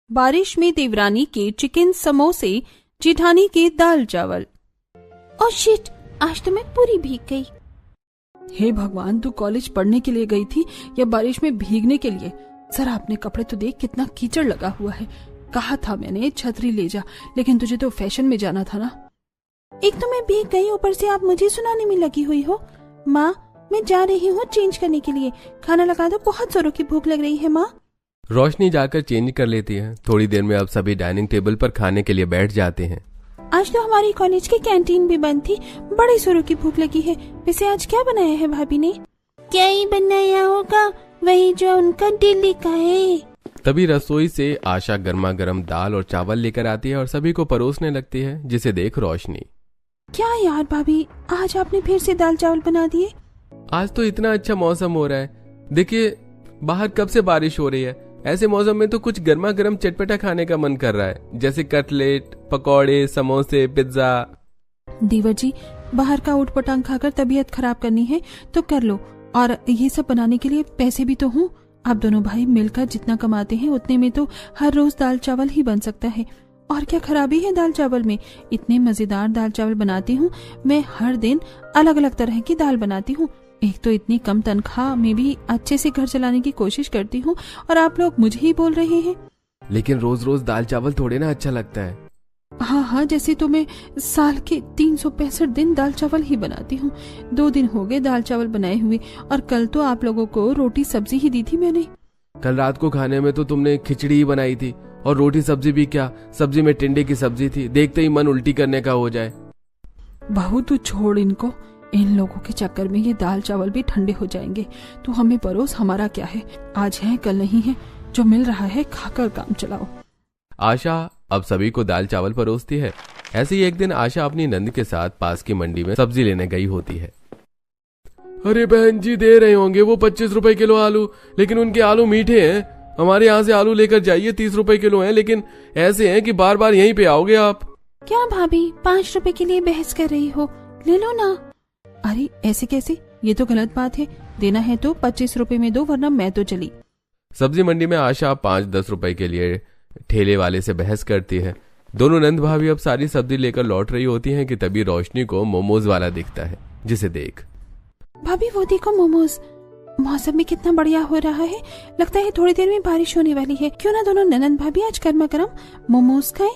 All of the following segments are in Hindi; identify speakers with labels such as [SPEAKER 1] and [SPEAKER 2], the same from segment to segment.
[SPEAKER 1] बारिश में देवरानी के चिकन समोसे, जेठानी के दाल चावल। ओह शिट, आज तो मैं पूरी भीग गई।
[SPEAKER 2] हे भगवान, तू कॉलेज पढ़ने के लिए गई थी या बारिश में भीगने के लिए? जरा अपने कपड़े तो देख, कितना कीचड़ लगा हुआ है। कहा था मैंने छतरी ले जा, लेकिन तुझे तो फैशन में जाना था ना।
[SPEAKER 1] एक तो मैं भीग गई, ऊपर से आप मुझे सुनाने में लगी हुई हो। माँ, मैं जा रही हूँ चेंज करने के लिए, खाना लगा दो, बहुत जोरों की भूख लग रही है माँ।
[SPEAKER 3] रोशनी जाकर चेंज कर लेती है। थोड़ी देर में अब सभी डाइनिंग टेबल पर खाने के लिए बैठ जाते हैं।
[SPEAKER 1] आज तो हमारी कॉलेज की कैंटीन भी बंद थी, बड़ी जोरों की भूख लगी है। वैसे आज क्या बनाया है भाभी ने? क्या ही बनाया होगा, वही जो उनका डेली का है।
[SPEAKER 3] तभी रसोई से आशा गर्मा गर्म दाल और चावल लेकर आती है और सभी को परोसने लगती है, जिसे देख रोशनी,
[SPEAKER 1] क्या यार भाभी, आज आपने फिर से दाल चावल बना दिए?
[SPEAKER 3] आज तो इतना अच्छा मौसम हो रहा है, देखिए बाहर कब से बारिश हो रही है। ऐसे मौसम में तो कुछ गर्मा गर्म चटपटा खाने का मन कर रहा है, जैसे कटलेट, पकौड़े, समोसे, पिज्जा।
[SPEAKER 2] देवर जी, बाहर का ऊट पटांग खाकर तबीयत खराब करनी है तो कर लो, और ये सब बनाने के लिए पैसे भी तो हूँ। आप दोनों भाई मिलकर जितना कमाते हैं उतने में तो हर रोज दाल चावल ही बन सकता है। और क्या खराबी है दाल चावल में? इतने मजेदार दाल चावल बनाती हूँ मैं, हर दिन अलग अलग तरह की दाल बनाती हूँ। एक तो इतनी कम तनख्वाह में भी अच्छे से घर चलाने की कोशिश करती हूँ, और आप लोग मुझे ही बोल रहे हैं।
[SPEAKER 3] लेकिन रोज रोज दाल चावल थोड़े ना अच्छा लगता है।
[SPEAKER 2] हाँ, जैसे तो मैं साल के 365 दिन दाल चावल ही बनाती हूँ। 2 दिन हो गए दाल चावल बनाए हुए, और कल तो आप लोगों को रोटी सब्जी ही दी थी मैंने।
[SPEAKER 3] कल रात को खाने में तो तुमने खिचड़ी ही बनाई थी, और रोटी सब्जी भी क्या, सब्जी में टिंडे की सब्जी थी। देखते ही मन उल्टी करने का हो जाए।
[SPEAKER 2] बहू तू छोड़ इनको, इन लोगों के चक्कर में ये दाल चावल भी ठंडे हो जाएंगे। तू हमें परोस, हमारा क्या है, आज है कल नहीं है, जो मिल रहा है खाकर काम चलाओ।
[SPEAKER 3] आशा अब सभी को दाल चावल परोसती है। ऐसे ही एक दिन आशा अपनी नंद के साथ पास की मंडी में सब्जी लेने गई होती है। अरे बहन जी, दे रहे होंगे वो 25 रुपए किलो आलू, लेकिन उनके आलू मीठे हैं। हमारे यहाँ से आलू लेकर जाइए, 30 रुपए किलो हैं, लेकिन ऐसे हैं कि बार बार यहीं पे आओगे आप।
[SPEAKER 1] क्या भाभी, 5 रुपए के लिए बहस कर रही हो? ले लो ना।
[SPEAKER 2] अरे ऐसे कैसे, ये तो गलत बात है। देना है तो 25 रुपए में दो, वरना मैं तो चली।
[SPEAKER 3] सब्जी मंडी में आशा 5-10 रुपए के लिए ठेले वाले से बहस करती है। दोनों नंद भाभी अब सारी सब्जी लेकर लौट रही होती हैं कि तभी रोशनी को मोमोज वाला दिखता है, जिसे देख,
[SPEAKER 1] भाभी वो देखो मोमोज, मौसम भी कितना बढ़िया हो रहा है, लगता है थोड़ी देर में बारिश होने वाली है। क्यों ना दोनों ननद भाभी आज गर्मा गर्म मोमोज खाएं?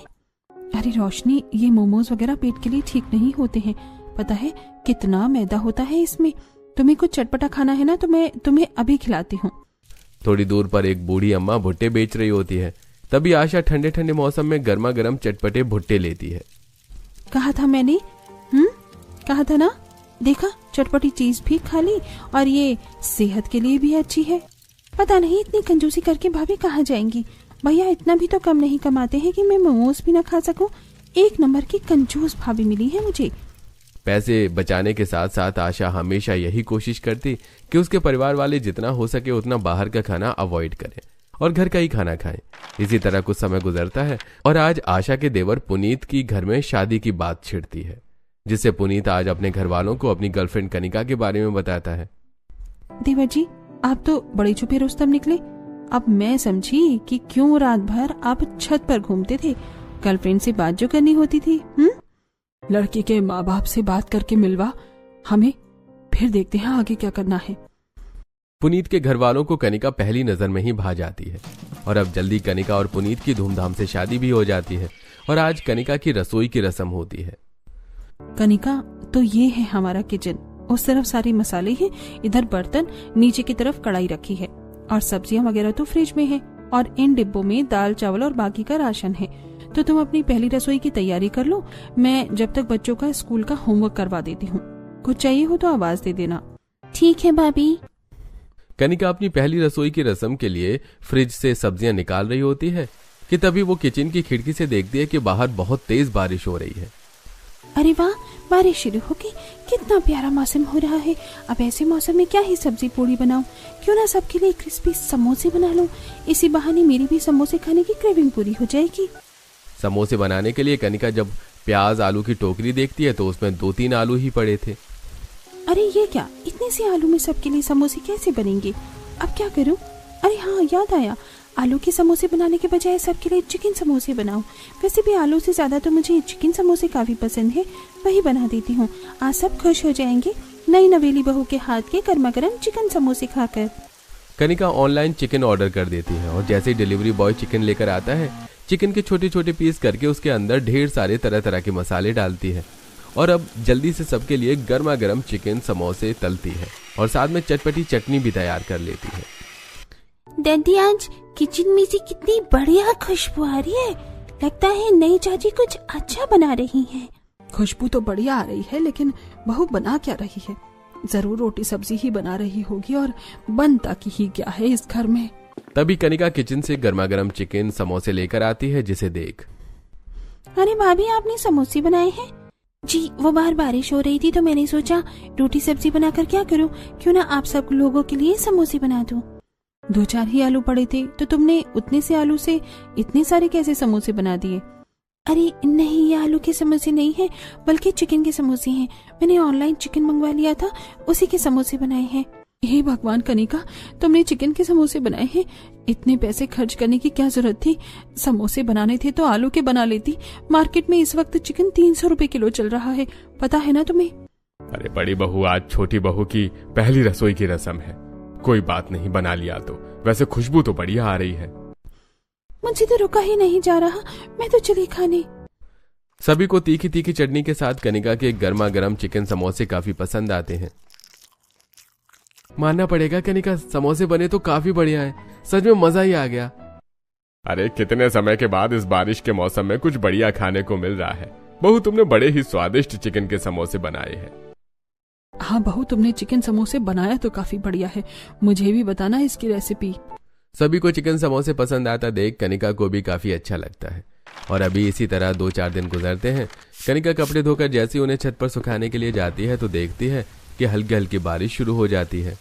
[SPEAKER 2] अरे रोशनी, ये मोमोज वगैरह पेट के लिए ठीक नहीं होते हैं। पता है कितना मैदा होता है इसमें। तुम्हें कुछ चटपटा खाना है ना, तो मैं तुम्हें अभी खिलाती हूँ।
[SPEAKER 3] थोड़ी दूर पर एक बूढ़ी अम्मा भुट्टे बेच रही होती है। तभी आशा ठंडे ठंडे मौसम में गर्मा गर्म चटपटे भुट्टे लेती है।
[SPEAKER 2] कहा था मैंने, कहा था ना, देखा, चटपटी चीज भी खा ली, और ये सेहत के लिए भी अच्छी है।
[SPEAKER 1] पता नहीं इतनी कंजूसी करके भाभी कहाँ जाएंगी। भैया इतना भी तो कम नहीं कमाते हैं कि मैं मोमोज भी ना खा सकूं। एक नंबर की कंजूस भाभी मिली है मुझे।
[SPEAKER 3] पैसे बचाने के साथ साथ आशा हमेशा यही कोशिश करती कि उसके परिवार वाले जितना हो सके उतना बाहर का खाना अवॉइड करें और घर का ही खाना खाएं। इसी तरह कुछ समय गुजरता है और आज आशा के देवर पुनीत की घर में शादी की बात छिड़ती है, जिससे पुनीत आज अपने घर वालों को अपनी गर्लफ्रेंड कनिका के बारे में बताता है।
[SPEAKER 2] देवर जी, आप तो बड़े छुपे रुस्तम निकले। अब मैं समझी कि क्यों रात भर आप छत पर घूमते थे, गर्लफ्रेंड से बात जो करनी होती थी। लड़की के माँ बाप से बात करके मिलवा हमें, फिर देखते हैं आगे क्या करना है।
[SPEAKER 3] पुनीत के घर वालों को कनिका पहली नजर में ही भा जाती है और अब जल्दी कनिका और पुनीत की धूमधाम से शादी भी हो जाती है और आज कनिका की रसोई की रस्म होती है।
[SPEAKER 2] कनिका, तो ये है हमारा किचन। उस तरफ सारे मसाले हैं, इधर बर्तन, नीचे की तरफ कढ़ाई रखी है और सब्जियां वगैरह तो फ्रिज में है और इन डिब्बों में दाल चावल और बाकी का राशन है। तो तुम अपनी पहली रसोई की तैयारी कर लो, मैं जब तक बच्चों का स्कूल का होमवर्क करवा देती हूँ। कुछ चाहिए हो तो आवाज दे देना।
[SPEAKER 1] ठीक है भाभी।
[SPEAKER 3] कनिका अपनी पहली रसोई की रस्म के लिए फ्रिज से सब्जियां निकाल रही होती है कि तभी वो किचन की खिड़की से देखती है कि बाहर बहुत तेज बारिश हो रही है।
[SPEAKER 1] अरे वाह, बारिश शुरू हो गई, कितना प्यारा मौसम हो रहा है। अब ऐसे मौसम में क्या ही सब्जी पूड़ी बनाऊं, क्यों ना सबके लिए क्रिस्पी समोसे बना लूं। इसी बहाने मेरी भी समोसे खाने की क्रेविंग पूरी हो जाएगी।
[SPEAKER 3] समोसे बनाने के लिए कनिका जब प्याज आलू की टोकरी देखती है तो उसमें 2-3 आलू ही पड़े थे।
[SPEAKER 1] अरे ये क्या, इतने से आलू में सबके लिए समोसे कैसे बनेंगे? अब क्या करूं? अरे हाँ, याद आया, आलू के समोसे बनाने के बजाय सबके लिए चिकन समोसे बनाऊं। वैसे भी आलू से ज्यादा तो मुझे चिकन समोसे काफी पसंद है, वही बना देती हूँ। आज सब खुश हो जाएंगे नई नवेली बहू के हाथ के गर्मा गर्म चिकन समोसे खाकर।
[SPEAKER 3] कनिका ऑनलाइन चिकन ऑर्डर कर देती है और जैसे ही डिलीवरी बॉय चिकन लेकर आता है, चिकन के छोटे छोटे पीस करके उसके अंदर ढेर सारे तरह तरह के मसाले डालती है और अब जल्दी से सबके लिए गर्मा गर्म चिकन समोसे तलती है और साथ में चटपटी चटनी भी तैयार कर लेती है।
[SPEAKER 1] दादी, आज किचन में से कितनी बढ़िया खुशबू आ रही है। लगता है नई चाची कुछ अच्छा बना रही है।
[SPEAKER 2] खुशबू तो बढ़िया आ रही है, लेकिन बहू बना क्या रही है? जरूर रोटी सब्जी ही बना रही होगी, और बनता की ही क्या है इस घर में।
[SPEAKER 3] तभी कनिका किचन से गर्मा गर्म चिकन समोसे लेकर आती है, जिसे देख।
[SPEAKER 1] अरे भाभी, आपने समोसे बनाए हैं? जी, वो बाहर बारिश हो रही थी तो मैंने सोचा रोटी सब्जी बनाकर क्या करूं, क्यों ना आप सब लोगों के लिए समोसे बना दूं।
[SPEAKER 2] 2-4 ही आलू पड़े थे, तो तुमने उतने से आलू से इतने सारे कैसे समोसे बना दिए?
[SPEAKER 1] अरे नहीं, ये आलू के समोसे नहीं है, बल्कि चिकन के समोसे हैं। मैंने ऑनलाइन चिकन मंगवा लिया था, उसी के समोसे बनाए हैं।
[SPEAKER 2] हे भगवान कनिका, तुमने चिकन के समोसे बनाए हैं? इतने पैसे खर्च करने की क्या जरूरत थी? समोसे बनाने थे तो आलू के बना लेती। मार्केट में इस वक्त चिकन 300 रुपए किलो चल रहा है, पता है ना तुम्हें?
[SPEAKER 3] अरे बड़ी बहू, आज छोटी बहू की पहली रसोई की रस्म है। कोई बात नहीं, बना लिया तो। वैसे खुशबू तो बढ़िया आ रही है।
[SPEAKER 1] मुझे तो रुका ही नहीं जा रहा, मैं तो चली खाने।
[SPEAKER 3] सभी को तीखी तीखी चटनी के साथ कनिका के गर्मा गर्म चिकन समोसे काफी पसंद आते हैं। मानना पड़ेगा कनिका, समोसे बने तो काफी बढ़िया है। सच में मजा ही आ गया। अरे कितने समय के बाद इस बारिश के मौसम में कुछ बढ़िया खाने को मिल रहा है। बहू, तुमने बड़े ही स्वादिष्ट चिकन के समोसे बनाए हैं।
[SPEAKER 2] हाँ बहू, तुमने चिकन समोसे बनाया तो काफी बढ़िया है। मुझे भी बताना इसकी रेसिपी।
[SPEAKER 3] सभी को चिकन समोसे पसंद आता देख कनिका को भी काफी अच्छा लगता है। और अभी इसी तरह 2-4 दिन गुजरते हैं। कनिका कपड़े धोकर जैसे उन्हें छत पर सुखाने के लिए जाती है तो देखती है कि हल्की हल्की बारिश शुरू हो जाती है।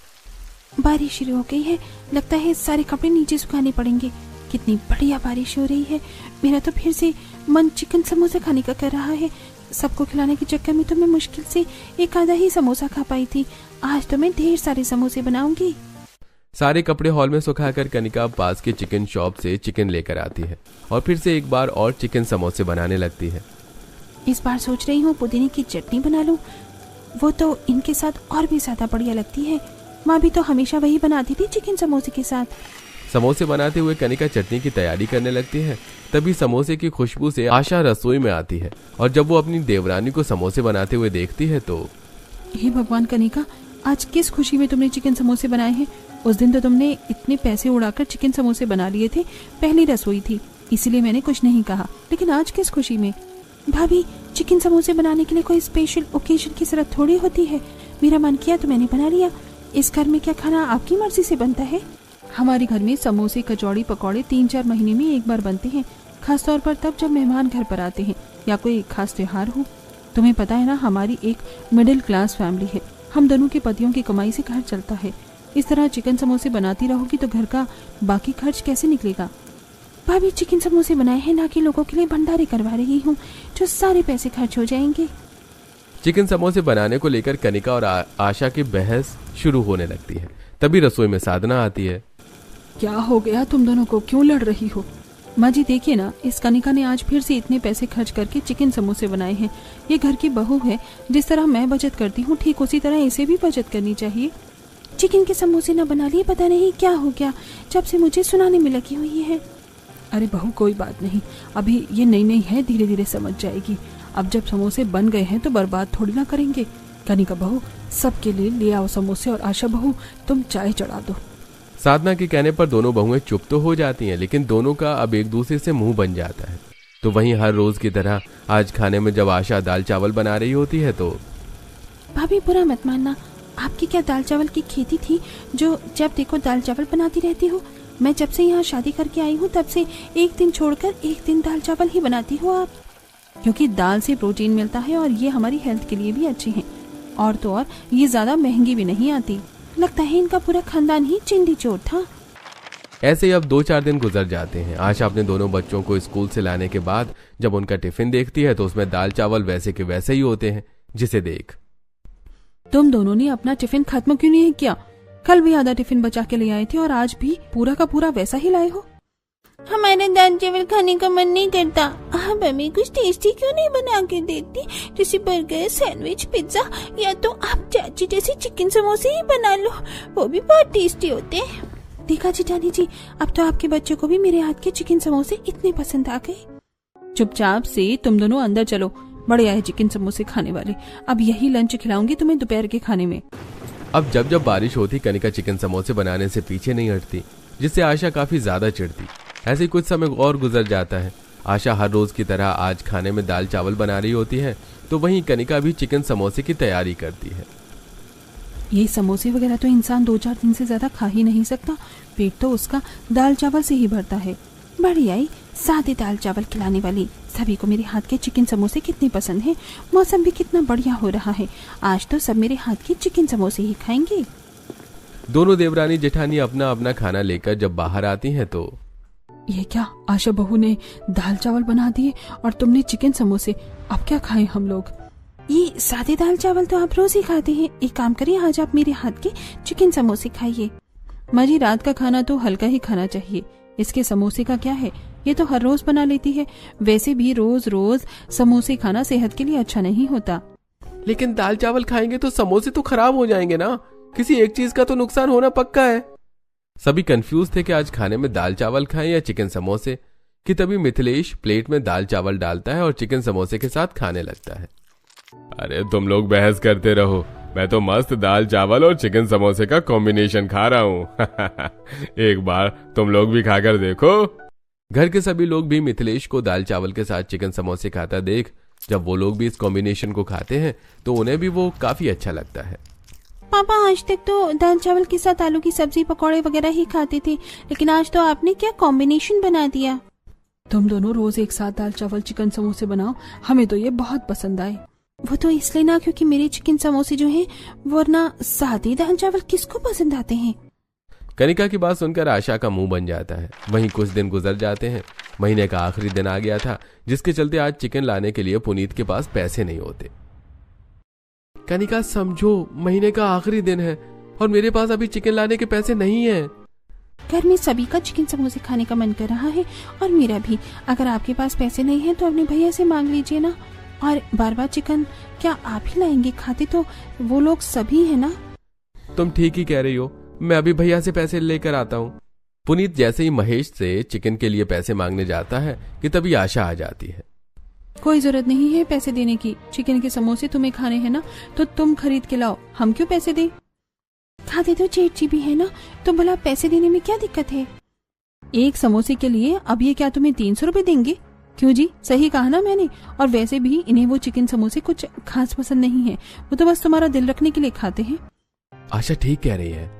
[SPEAKER 1] बारिश शुरू हो गई है, लगता है सारे कपड़े नीचे सुखाने पड़ेंगे। कितनी बढ़िया बारिश हो रही है। मेरा तो फिर से मन चिकन समोसा खाने का कर रहा है। सबको खिलाने के चक्कर में तो मैं मुश्किल से एक आधा ही समोसा खा पाई थी। आज तो मैं ढेर सारे समोसे बनाऊंगी।
[SPEAKER 3] सारे कपड़े हॉल में सुखाकर कनिका पास के चिकन शॉप से चिकन लेकर आती है और फिर से एक बार और चिकन समोसे बनाने लगती है।
[SPEAKER 1] इस बार सोच रही हूँ पुदीने की चटनी बना लूं, वो तो इनके साथ और भी ज्यादा बढ़िया लगती है। माँ भी तो हमेशा वही बनाती थी चिकन समोसे के साथ।
[SPEAKER 3] समोसे बनाते हुए कनिका चटनी की तैयारी करने लगती है। तभी समोसे की खुशबू से आशा रसोई में आती है और जब वो अपनी देवरानी को समोसे बनाते हुए देखती है तो
[SPEAKER 2] हे भगवान कनिका, आज किस खुशी में तुमने चिकन समोसे बनाए हैं? उस दिन तो तुमने इतने पैसे उड़ाकर चिकन समोसे बना लिए थे। पहली रसोई थी, इसीलिए मैंने कुछ नहीं कहा, लेकिन आज किस खुशी में?
[SPEAKER 1] भाभी, चिकन समोसे बनाने के लिए कोई स्पेशल ओकेजन की जरूरत थोड़ी होती है। मेरा मन किया तो मैंने बना लिया। इस घर में क्या खाना आपकी मर्जी से बनता है?
[SPEAKER 2] हमारे घर में समोसे, कचौड़ी, पकौड़े 3-4 महीने में एक बार बनते हैं, खासतौर पर तब जब मेहमान घर पर आते हैं या कोई खास त्योहार हो। तुम्हें पता है ना, हमारी एक मिडिल क्लास फैमिली है। हम दोनों के पतियों की कमाई से घर चलता है। इस तरह चिकन समोसे बनाती रहोगी तो घर का बाकी खर्च कैसे निकलेगा?
[SPEAKER 1] भाभी, चिकन समोसे बनाए हैं ना कि लोगों के लिए भंडारे करवा रही हूँ, जो सारे पैसे खर्च हो जाएंगे।
[SPEAKER 3] चिकन समोसे बनाने को लेकर कनिका और आशा की बहस शुरू होने लगती है। तभी रसोई में साधना आती है।
[SPEAKER 2] क्या हो गया तुम दोनों को, क्यों लड़ रही हो? माँ जी देखिए ना, इस कनिका ने आज फिर से इतने पैसे खर्च करके चिकन समोसे बनाए हैं। ये घर की बहू है, जिस तरह मैं बचत करती हूँ ठीक उसी तरह इसे भी बचत करनी चाहिए।
[SPEAKER 1] चिकन के समोसे न बना लिए, पता नहीं क्या हो गया, जब से मुझे सुनाने में लगी हुई है।
[SPEAKER 2] अरे बहू, कोई बात नहीं, अभी ये नई नई है, धीरे धीरे समझ जाएगी। अब जब समोसे बन गए हैं तो बर्बाद थोड़ी ना करेंगे। कनिका बहू, सबके लिए ले आओ समोसे, और आशा बहू तुम चाय चढ़ा दो।
[SPEAKER 3] साधना के कहने पर दोनों बहुएं चुप तो हो जाती हैं, लेकिन दोनों का अब एक दूसरे से मुंह बन जाता है। तो वहीं हर रोज की तरह आज खाने में जब आशा दाल चावल बना रही होती है तो
[SPEAKER 1] भाभी, बुरा मत मानना, आपकी क्या दाल चावल की खेती थी जो जब देखो दाल चावल बनाती रहती हो? मैं जब से यहाँ शादी करके आई हूँ तब से एक दिन छोड़कर एक दिन दाल चावल ही बनाती हो आप।
[SPEAKER 2] क्योंकि दाल से प्रोटीन मिलता है और ये हमारी हेल्थ के लिए भी अच्छी है, और तो और ये ज्यादा महंगी भी नहीं आती।
[SPEAKER 1] लगता है इनका पूरा खानदान ही चिंदी चोर था।
[SPEAKER 3] ऐसे ही अब 2-4 दिन गुजर जाते हैं। आशा अपने दोनों बच्चों को स्कूल से लाने के बाद जब उनका टिफिन देखती है तो उसमें दाल चावल वैसे के वैसे ही होते हैं, जिसे देख
[SPEAKER 2] तुम दोनों ने अपना टिफिन खत्म क्यों नहीं किया? कल भी आधा टिफिन बचा के ले आए थे और आज भी पूरा का पूरा वैसा ही लाए हो।
[SPEAKER 1] हमारा दाल चावल खाने का मन नहीं करता। आप हमें कुछ टेस्टी क्यों नहीं बना के देती, जैसे बर्गर, सैंडविच, पिज्जा, या तो आप चाची जैसे चिकन समोसे ही बना लो, वो भी बहुत टेस्टी होते हैं। देखा जेठानी जी, अब तो आपके बच्चों को भी मेरे हाथ के चिकन समोसे इतने पसंद आ गए।
[SPEAKER 2] चुपचाप से तुम दोनों अंदर चलो, बड़े आए चिकन समोसे खाने वाले। अब यही लंच खिलाऊंगी तुम्हें दोपहर के खाने में।
[SPEAKER 3] अब जब जब बारिश होती कनिका चिकन समोसे बनाने से पीछे नहीं हटती, जिससे आशा काफी ज्यादा चिढ़ती। ऐसे कुछ समय और गुजर जाता है। आशा हर रोज की तरह आज खाने में दाल चावल बना रही होती है, तो वहीं कनिका भी चिकन समोसे की तैयारी करती है।
[SPEAKER 2] ये समोसे वगैरह तो इंसान 2-4 दिन से ज्यादा खा ही नहीं सकता, पेट तो उसका दाल चावल से ही भरता है।
[SPEAKER 1] बड़ी आई सादे दाल चावल खिलाने वाली, सभी को मेरे हाथ के चिकन समोसे कितने पसंद हैं। मौसम भी कितना बढ़िया हो रहा है, आज तो सब मेरे हाथ के चिकन समोसे ही खाएंगे।
[SPEAKER 3] दोनों देवरानी जेठानी अपना अपना खाना लेकर जब बाहर आती हैं तो
[SPEAKER 2] ये क्या, आशा बहू ने दाल चावल बना दिए और तुमने चिकन समोसे, अब क्या खाएं हम लोग?
[SPEAKER 1] ये सादे दाल चावल तो आप रोज ही खाते हैं, एक काम करिए आज आप मेरे हाथ के चिकन समोसे खाइए।
[SPEAKER 2] माँ जी, रात का खाना तो हल्का ही खाना चाहिए, इसके समोसे का क्या है, ये तो हर रोज बना लेती है। वैसे भी रोज रोज समोसे खाना सेहत के लिए अच्छा नहीं होता।
[SPEAKER 3] लेकिन दाल चावल खाएंगे तो समोसे तो खराब हो जाएंगे ना, किसी एक चीज का तो नुकसान होना पक्का है। सभी कंफ्यूज थे कि आज खाने में दाल चावल खाएं या चिकन समोसे, कि तभी मिथिलेश प्लेट में दाल चावल डालता है और चिकन समोसे के साथ खाने लगता है। अरे तुम लोग बहस करते रहो, मैं तो मस्त दाल चावल और चिकन समोसे का कॉम्बिनेशन खा रहा हूँ। एक बार तुम लोग भी खाकर देखो। घर के सभी लोग भी मिथिलेश को दाल चावल के साथ चिकन समोसे खाता देख जब वो लोग भी इस कॉम्बिनेशन को खाते हैं तो उन्हें भी वो काफी अच्छा लगता है।
[SPEAKER 1] पापा आज तक तो दाल चावल के साथ आलू की सब्जी पकौड़े वगैरह ही खाते थे, लेकिन आज तो आपने क्या कॉम्बिनेशन बना दिया।
[SPEAKER 2] तुम दोनों रोज एक साथ दाल चावल चिकन समोसे बनाओ, हमें तो ये बहुत पसंद आए।
[SPEAKER 1] वो तो इसलिए ना क्योंकि मेरे चिकन समोसे जो हैं, वरना सादे दाल चावल किसको पसंद आते हैं।
[SPEAKER 3] कनिका की बात सुनकर आशा का मुंह बन जाता है। वहीं कुछ दिन गुजर जाते हैं। महीने का आखिरी दिन आ गया था, जिसके चलते आज चिकन लाने के लिए पुनीत के पास पैसे नहीं होते। कनिका समझो, महीने का आखिरी दिन है और मेरे पास अभी चिकन लाने के पैसे नहीं हैं।
[SPEAKER 1] घर में सभी का चिकन समोसे खाने का मन कर रहा है और मेरा भी। अगर आपके पास पैसे नहीं है तो अपने भैया से मांग लीजिए ना। और बार बार चिकन क्या आप ही लाएंगे, खाते तो वो लोग सभी है ना।
[SPEAKER 3] तुम ठीक ही कह रही हो, मैं अभी भैया से पैसे लेकर आता हूँ। पुनीत जैसे ही महेश से चिकन के लिए पैसे मांगने जाता है कि तभी आशा आ जाती है।
[SPEAKER 2] कोई जरूरत नहीं है पैसे देने की, चिकन के समोसे तुम्हें खाने हैं ना तो तुम खरीद के लाओ, हम क्यों पैसे दें।
[SPEAKER 1] खाते तो जेठ जी भी है ना, तो भला पैसे देने में क्या दिक्कत है।
[SPEAKER 2] एक समोसे के लिए अब ये क्या तुम्हें 300 रुपए देंगे? क्यों जी, सही कहा ना मैंने। और वैसे भी इन्हें वो चिकन समोसे कुछ खास पसंद नहीं है, वो तो बस तुम्हारा दिल रखने के लिए खाते हैं।
[SPEAKER 3] आशा ठीक कह रही है।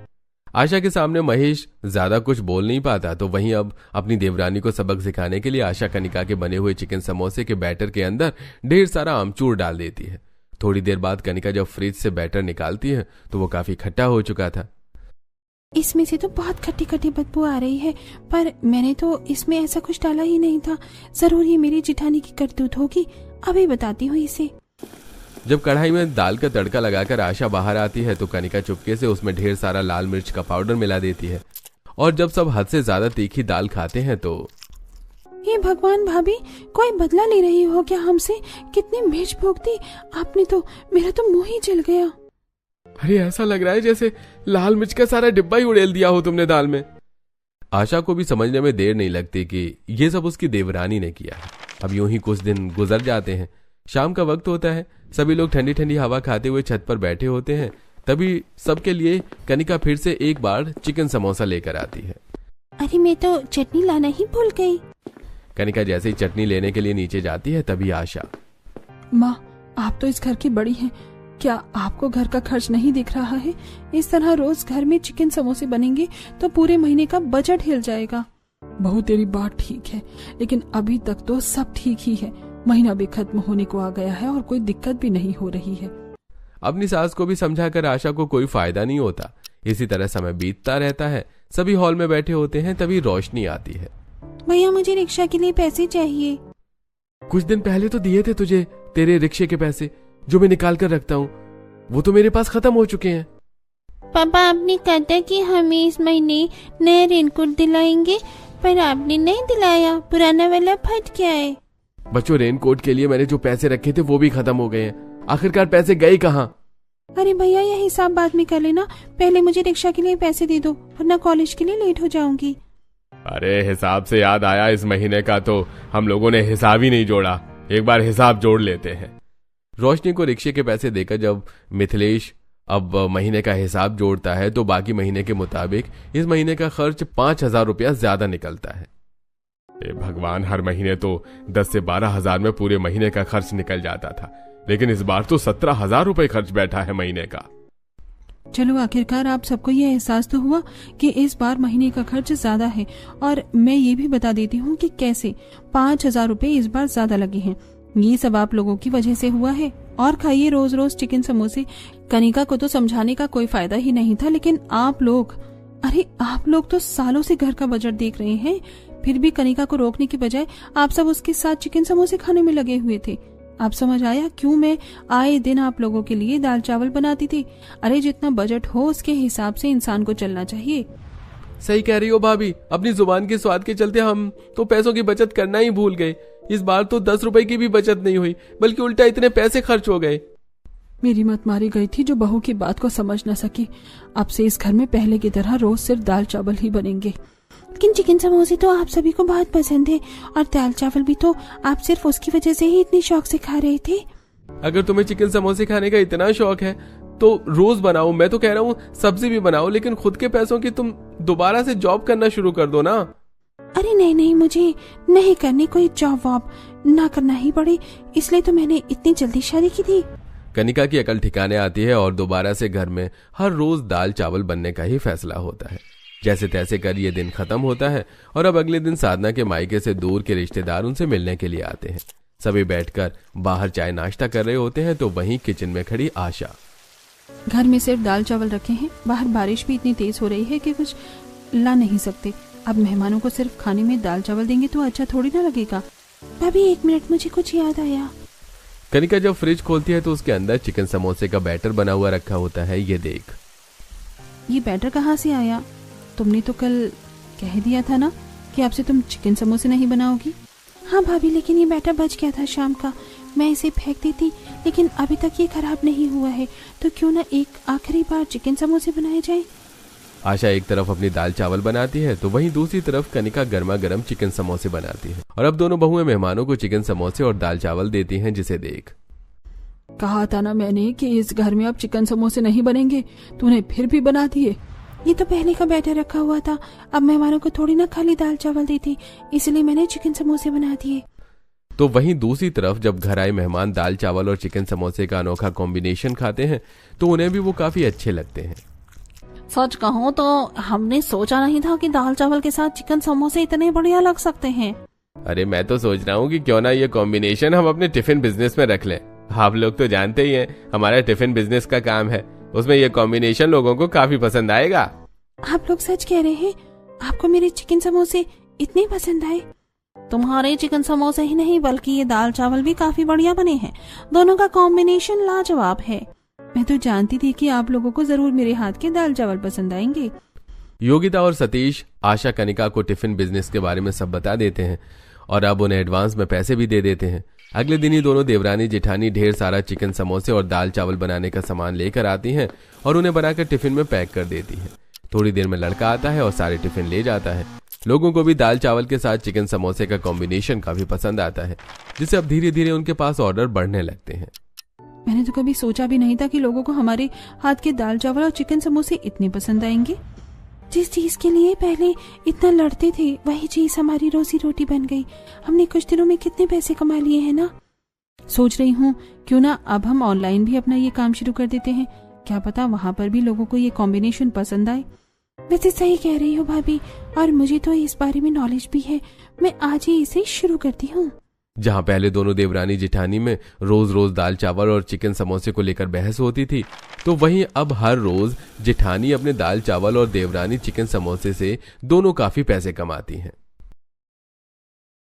[SPEAKER 3] आशा के सामने महेश ज्यादा कुछ बोल नहीं पाता, तो वहीं अब अपनी देवरानी को सबक सिखाने के लिए आशा कनिका के बने हुए चिकन समोसे के बैटर के अंदर ढेर सारा आमचूर डाल देती है। थोड़ी देर बाद कनिका जब फ्रिज से बैटर निकालती है तो वो काफी खट्टा हो चुका था।
[SPEAKER 1] इसमें से तो बहुत खट्टी खट्टी बदबू आ रही है, पर मैंने तो इसमें ऐसा कुछ डाला ही नहीं था। जरूर ये मेरी जिठानी की करतूत होगी, अभी बताती हूँ इसे।
[SPEAKER 3] जब कढ़ाई में दाल का तड़का लगाकर आशा बाहर आती है तो कनिका चुपके से उसमें ढेर सारा लाल मिर्च का पाउडर मिला देती है। और जब सब हद से ज्यादा तीखी दाल खाते हैं तो
[SPEAKER 1] हे भगवान भाभी, कोई बदला ले रही हो क्या हमसे? कितनी मिर्च भोग दी आपने, तो मेरा तो मुंह ही जल गया।
[SPEAKER 3] अरे ऐसा लग रहा है जैसे लाल मिर्च का सारा डिब्बा ही उड़ेल दिया हो तुमने दाल में। आशा को भी समझने में देर नहीं लगती कि ये सब उसकी देवरानी ने किया है। अब यूं ही कुछ दिन गुजर जाते हैं। शाम का वक्त होता है, सभी लोग ठंडी ठंडी हवा खाते हुए छत पर बैठे होते हैं। तभी सबके लिए कनिका फिर से एक बार चिकन समोसा लेकर आती है।
[SPEAKER 1] अरे मैं तो चटनी लाना ही भूल गई।
[SPEAKER 3] कनिका जैसे ही चटनी लेने के लिए नीचे जाती है तभी आशा,
[SPEAKER 2] माँ आप तो इस घर की बड़ी हैं, क्या आपको घर का खर्च नहीं दिख रहा है? इस तरह रोज घर में चिकन समोसे बनेंगे तो पूरे महीने का बजट हिल जाएगा। बहू तेरी बात ठीक है, लेकिन अभी तक तो सब ठीक ही है। महीना भी खत्म होने को आ गया है और कोई दिक्कत भी नहीं हो रही है।
[SPEAKER 3] अपनी सास को भी समझाकर आशा को कोई फायदा नहीं होता। इसी तरह समय बीतता रहता है। सभी हॉल में बैठे होते हैं, तभी रोशनी आती है।
[SPEAKER 1] भैया मुझे रिक्शा के लिए पैसे चाहिए।
[SPEAKER 3] कुछ दिन पहले तो दिए थे तुझे तेरे रिक्शे के पैसे, जो मैं निकाल कर रखता हूँ, वो तो मेरे पास खत्म हो चुके हैं।
[SPEAKER 1] पापा आपने कहा था कि हमें इस महीने नया रेनकोट दिलाएंगे, पर आपने नहीं दिलाया, पुराना वाला फट गया है।
[SPEAKER 3] बच्चों, रेनकोट के लिए मैंने जो पैसे रखे थे वो भी खत्म हो गए हैं। आखिरकार पैसे गए कहाँ?
[SPEAKER 1] अरे भैया, ये हिसाब बाद में कर लेना, पहले मुझे रिक्शा के लिए पैसे दे दो, वरना कॉलेज के लिए लेट हो जाऊंगी।
[SPEAKER 3] अरे हिसाब से याद आया, इस महीने का तो हम लोगों ने हिसाब ही नहीं जोड़ा। एक बार हिसाब जोड़ लेते हैं। रोशनी को रिक्शे के पैसे देकर जब मिथिलेश अब महीने का हिसाब जोड़ता है तो बाकी महीने के मुताबिक इस महीने का खर्च 5,000 रुपया ज्यादा निकलता है। भगवान, हर महीने तो 10 से 12,000 में पूरे महीने का खर्च निकल जाता था, लेकिन इस बार तो 17,000 रुपए खर्च बैठा है महीने का।
[SPEAKER 2] चलो, आखिरकार आप सबको ये एहसास तो हुआ कि इस बार महीने का खर्च ज्यादा है। और मैं ये भी बता देती हूँ कि कैसे 5,000 रुपए इस बार ज्यादा लगे हैं। ये सब आप लोगों की वजह से हुआ है। और खाइए रोज रोज चिकन समोसे। कनिका को तो समझाने का कोई फायदा ही नहीं था, लेकिन आप लोग तो सालों से घर का बजट देख रहे हैं, फिर भी कनिका को रोकने की बजाय आप सब उसके साथ चिकन समोसे खाने में लगे हुए थे। आप समझ आया क्यों मैं आए दिन आप लोगों के लिए दाल चावल बनाती थी? अरे जितना बजट हो उसके हिसाब से इंसान को चलना चाहिए।
[SPEAKER 3] सही कह रही हो भाभी, अपनी जुबान के स्वाद के चलते हम तो पैसों की बचत करना ही भूल गए। इस बार तो 10 रुपए की भी बचत नहीं हुई, बल्कि उल्टा इतने पैसे खर्च हो गए।
[SPEAKER 2] मेरी मत मारी गई थी जो बहू की बात को समझ न सकी। अब से इस घर में पहले की तरह रोज सिर्फ दाल चावल ही बनेंगे।
[SPEAKER 1] लेकिन चिकन समोसे तो आप सभी को बहुत पसंद है, और दाल चावल भी तो आप सिर्फ उसकी वजह से ही इतनी शौक से खा रहे थे।
[SPEAKER 3] अगर तुम्हें चिकन समोसे खाने का इतना शौक है तो रोज बनाओ। मैं तो कह रहा हूँ सब्जी भी बनाओ, लेकिन खुद के पैसों की तुम दोबारा से जॉब करना शुरू कर दो ना।
[SPEAKER 1] अरे नहीं, मुझे नहीं करनी कोई जॉब वॉब, ना करना ही पड़े, इसलिए तो मैंने इतनी जल्दी शादी की थी।
[SPEAKER 3] कनिका की अकल ठिकाने आती है और दोबारा से घर में हर रोज दाल चावल बनने का ही फैसला होता है। जैसे तैसे कर ये दिन खत्म होता है और अब अगले दिन साधना के मायके से दूर के रिश्तेदार उनसे मिलने के लिए आते हैं। सभी बैठकर बाहर चाय नाश्ता कर रहे होते हैं तो वहीं किचन में खड़ी आशा।
[SPEAKER 2] घर में सिर्फ दाल चावल रखे हैं, बाहर बारिश भी इतनी तेज हो रही है कि कुछ ला नहीं सकते। अब मेहमानों को सिर्फ खाने में दाल चावल देंगे तो अच्छा थोड़ी ना लगेगा।
[SPEAKER 1] भाभी 1 मिनट, मुझे कुछ याद आया।
[SPEAKER 3] कनिका जब फ्रिज खोलती है तो उसके अंदर चिकन समोसे का बैटर बना हुआ रखा होता है। ये देख।
[SPEAKER 2] ये बैटर कहाँ से आया? तुमने तो कल कह दिया था ना कि आपसे तुम चिकन समोसे नहीं बनाओगी।
[SPEAKER 1] हाँ भाभी, लेकिन ये बैटर बच गया था शाम का, मैं इसे फेंक देती, लेकिन अभी तक ये खराब नहीं हुआ है, तो क्यों ना एक आखिरी बार चिकन समोसे बनाए जाए।
[SPEAKER 3] आशा एक तरफ अपनी दाल चावल बनाती है तो वहीं दूसरी तरफ कनिका गर्मा गर्म चिकन समोसे बनाती है और अब दोनों बहुएं मेहमानों को चिकन समोसे और दाल चावल देती हैं। जिसे देख।
[SPEAKER 2] कहा था ना मैंने कि इस घर में अब चिकन समोसे नहीं बनेंगे, तूने फिर भी बना दिए।
[SPEAKER 1] ये तो पहले का बैटर रखा हुआ था, अब मेहमानों को थोड़ी ना खाली दाल चावल देती, इसलिए मैंने चिकन समोसे बना दिए।
[SPEAKER 3] तो वहीं दूसरी तरफ जब घर आए मेहमान दाल चावल और चिकन समोसे का अनोखा कॉम्बिनेशन खाते हैं तो उन्हें भी वो काफी अच्छे लगते हैं।
[SPEAKER 1] सच कहूँ तो हमने सोचा नहीं था कि दाल चावल के साथ चिकन समोसे इतने बढ़िया लग सकते हैं।
[SPEAKER 3] अरे मैं तो सोच रहा हूँ कि क्यों ना ये कॉम्बिनेशन हम अपने टिफिन बिजनेस में रख लें। आप लोग तो जानते ही हैं हमारा टिफिन बिजनेस का काम है, उसमें ये कॉम्बिनेशन लोगों को काफी पसंद आएगा।
[SPEAKER 1] आप लोग सच कह रहे हैं? आपको मेरे चिकन समोसे इतने पसंद आए? तुम्हारे चिकन समोसे ही नहीं बल्कि ये दाल चावल भी काफी बढ़िया बने हैं, दोनों का कॉम्बिनेशन लाजवाब है।
[SPEAKER 2] मैं तो जानती थी कि आप लोगों को जरूर मेरे हाथ के दाल चावल पसंद आएंगे।
[SPEAKER 3] योगिता और सतीश आशा कनिका को टिफिन बिजनेस के बारे में सब बता देते हैं और अब उन्हें एडवांस में पैसे भी दे देते हैं। अगले दिन ही दोनों देवरानी जेठानी ढेर सारा चिकन समोसे और दाल चावल बनाने का सामान लेकर आती हैं और उन्हें बनाकर टिफिन में पैक कर देती हैं। थोड़ी देर में लड़का आता है और सारे टिफिन ले जाता है। लोगों को भी दाल चावल के साथ चिकन समोसे का कॉम्बिनेशन काफी पसंद आता है, जिससे अब धीरे धीरे उनके पास ऑर्डर बढ़ने लगते हैं।
[SPEAKER 2] मैंने तो कभी सोचा भी नहीं था कि लोगों को हमारे हाथ के दाल चावल और चिकन समोसे इतने पसंद आएंगे।
[SPEAKER 1] जिस चीज के लिए पहले इतना लड़ते थे वही चीज हमारी रोजी रोटी बन गई। हमने कुछ दिनों में कितने पैसे कमा लिए हैं ना।
[SPEAKER 2] सोच रही हूँ क्यों ना अब हम ऑनलाइन भी अपना ये काम शुरू कर देते हैं, क्या पता वहाँ पर भी लोगों को ये कॉम्बिनेशन पसंद आए।
[SPEAKER 1] वैसे सही कह रही हो भाभी, और मुझे तो इस बारे में नॉलेज भी है, मैं आज ही इसे शुरू करती हूँ।
[SPEAKER 3] जहाँ पहले दोनों देवरानी जेठानी में रोज रोज दाल चावल और चिकन समोसे को लेकर बहस होती थी, तो वहीं अब हर रोज जेठानी अपने दाल चावल और देवरानी चिकन समोसे से दोनों काफी पैसे कमाती हैं।